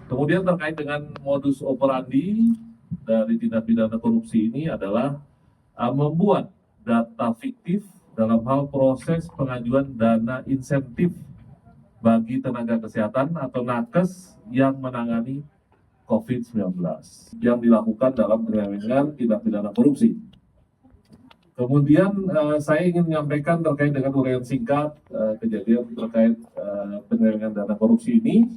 Kemudian terkait dengan modus operandi dari tindak pidana korupsi ini adalah membuat data fiktif dalam hal proses pengajuan dana insentif bagi tenaga kesehatan atau nakes yang menangani COVID-19 yang dilakukan dalam penyelenggaraan tindak pidana korupsi. Kemudian saya ingin menyampaikan terkait dengan uraian singkat kejadian terkait penyelenggaraan dana korupsi ini,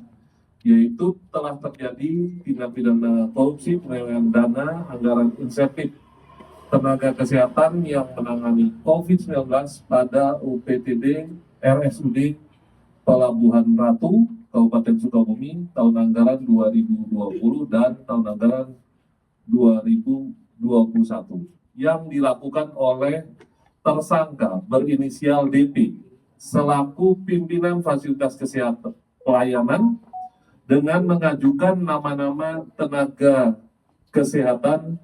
yaitu telah terjadi tindak pidana korupsi penyelenggaraan dana anggaran insentif tenaga kesehatan yang menangani COVID-19 pada UPTD RSUD Pelabuhan Ratu, Kabupaten Sukabumi, tahun anggaran 2020 dan tahun anggaran 2021, yang dilakukan oleh tersangka berinisial DP selaku pimpinan fasilitas kesehatan pelayanan dengan mengajukan nama-nama tenaga kesehatan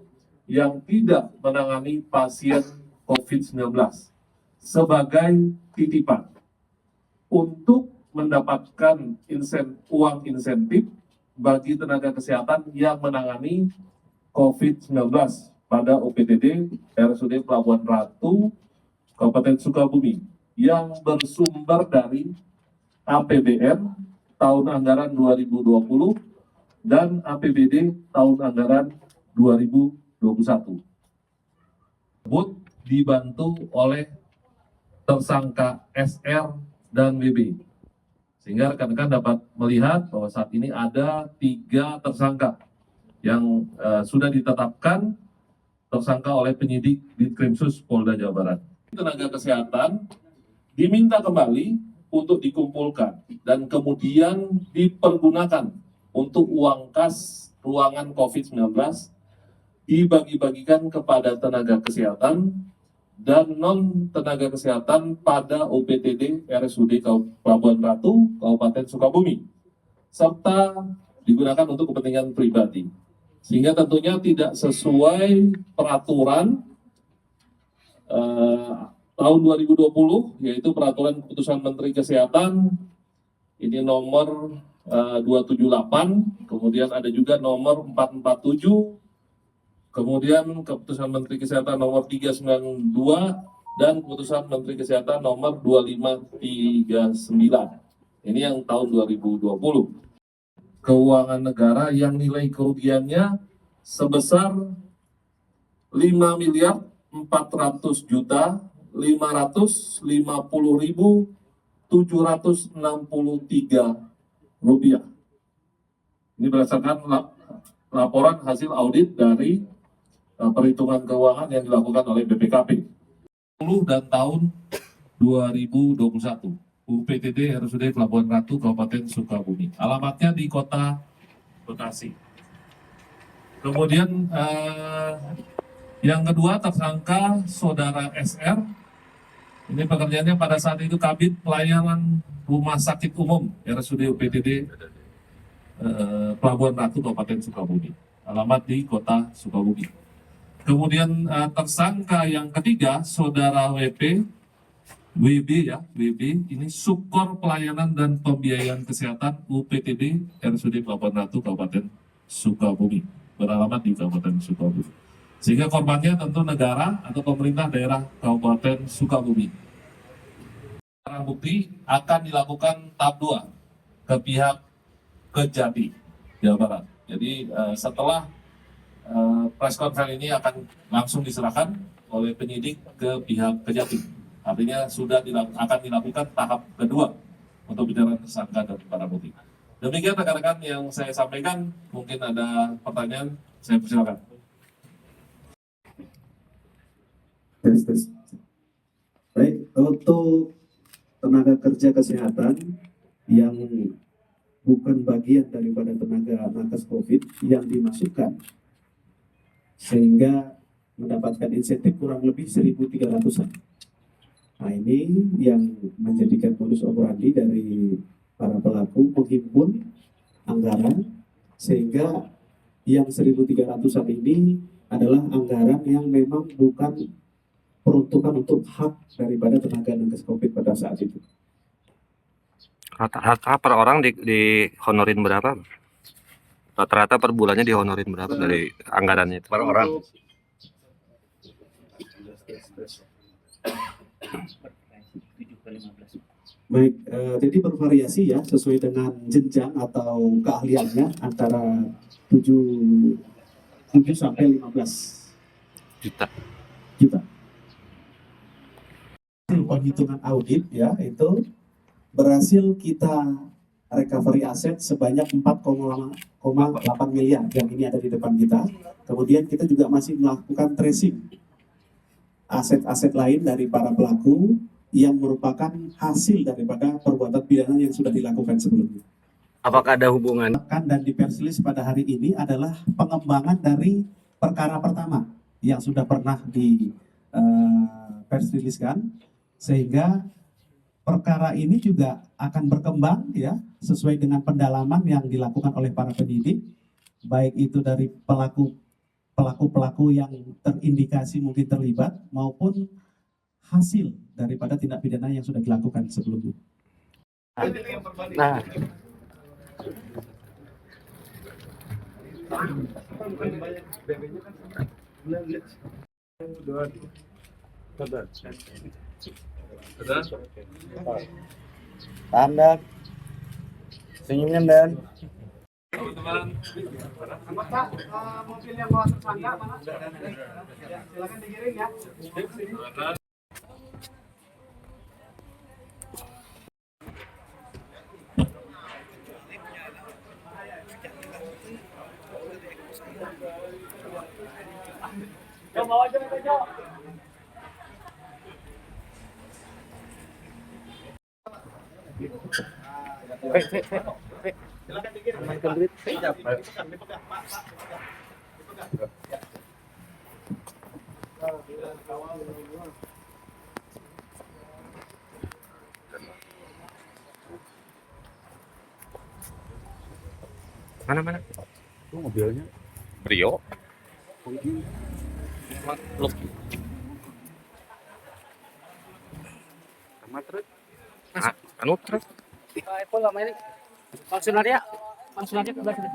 yang tidak menangani pasien COVID-19 sebagai titipan untuk mendapatkan uang insentif bagi tenaga kesehatan yang menangani COVID-19 pada OPTD RSUD Pelabuhan Ratu, Kabupaten Sukabumi, yang bersumber dari APBN tahun anggaran 2020 dan APBD tahun anggaran 2021. Dibantu oleh tersangka SR dan WB. Sehingga rekan-rekan dapat melihat bahwa saat ini ada 3 tersangka yang sudah ditetapkan tersangka oleh penyidik Ditkrimsus Polda Jawa Barat. Tenaga kesehatan diminta kembali untuk dikumpulkan dan kemudian dipergunakan untuk uang kas ruangan COVID-19 dibagi-bagikan kepada tenaga kesehatan dan non tenaga kesehatan pada UPTD RSUD Pelabuhan Ratu, Kabupaten Sukabumi, serta digunakan untuk kepentingan pribadi, sehingga tentunya tidak sesuai peraturan tahun 2020, yaitu peraturan keputusan Menteri Kesehatan ini nomor 278, kemudian ada juga nomor 447, kemudian keputusan Menteri Kesehatan nomor 392 dan keputusan Menteri Kesehatan nomor 2539. Ini yang tahun 2020. Keuangan negara yang nilai kerugiannya sebesar 5.400.550.763 rupiah. Ini berdasarkan laporan hasil audit dari perhitungan keuangan yang dilakukan oleh BPKP dan tahun 2021. UPTD RSUD Pelabuhan Ratu, Kabupaten Sukabumi. Alamatnya di Kota Bekasi. Kemudian yang kedua tersangka saudara SR. Ini pekerjaannya pada saat itu Kabid Pelayanan Rumah Sakit Umum RSUD UPTD Pelabuhan Ratu, Kabupaten Sukabumi. Alamat di Kota Sukabumi. Kemudian tersangka yang ketiga saudara WB ini Subkor Pelayanan dan Pembiayaan Kesehatan UPTD RSUD Pelabuhan Ratu, Kabupaten Sukabumi, beralamat di Kabupaten Sukabumi. Sehingga korbannya tentu negara atau pemerintah daerah Kabupaten Sukabumi. Barang bukti akan dilakukan tahap 2 ke pihak Kejati, Jawa Barat. Jadi setelah press conference ini akan langsung diserahkan oleh penyidik ke pihak Kejati. Artinya sudah akan dilakukan tahap kedua untuk bicara tersangka dan barang bukti. Demikian rekan-rekan yang saya sampaikan. Mungkin ada pertanyaan, saya persilakan. Baik, untuk tenaga kerja kesehatan yang bukan bagian daripada tenaga nakes COVID yang dimasukkan sehingga mendapatkan insentif kurang lebih 1.300-an. Nah, ini yang menjadikan modus operandi dari para pelaku menghimpun anggaran sehingga yang 1.300-an ini adalah anggaran yang memang bukan peruntukan untuk hak daripada tenaga nakes COVID pada saat itu. Rata-rata per orang di honorin berapa? Rata-rata per bulannya dihonorin berapa dari anggarannya itu? Per orang. Baik, jadi bervariasi ya sesuai dengan jenjang atau keahliannya antara 7 sampai 15 Juta. juta. Hasil penghitungan audit ya itu berhasil kita recovery aset sebanyak 4,8 miliar yang ini ada di depan kita. Kemudian kita juga masih melakukan tracing aset-aset lain dari para pelaku yang merupakan hasil daripada perbuatan pidana yang sudah dilakukan sebelumnya. Apakah ada hubungan? Dan di press release pada hari ini adalah pengembangan dari perkara pertama yang sudah pernah di press release kan, sehingga perkara ini juga akan berkembang ya sesuai dengan pendalaman yang dilakukan oleh para penyidik, baik itu dari pelaku yang terindikasi mungkin terlibat maupun hasil daripada tindak pidana yang sudah dilakukan sebelumnya. Nah, Tanda senyumnya Dan. Mobil yang bawa tersangka mana? Silakan digiring ya. Bawa aja Jo. Silakan digiring. mana? Itu mobilnya. Brio. Sama truk. Anu truk. Maksudnya ke sebelah sini.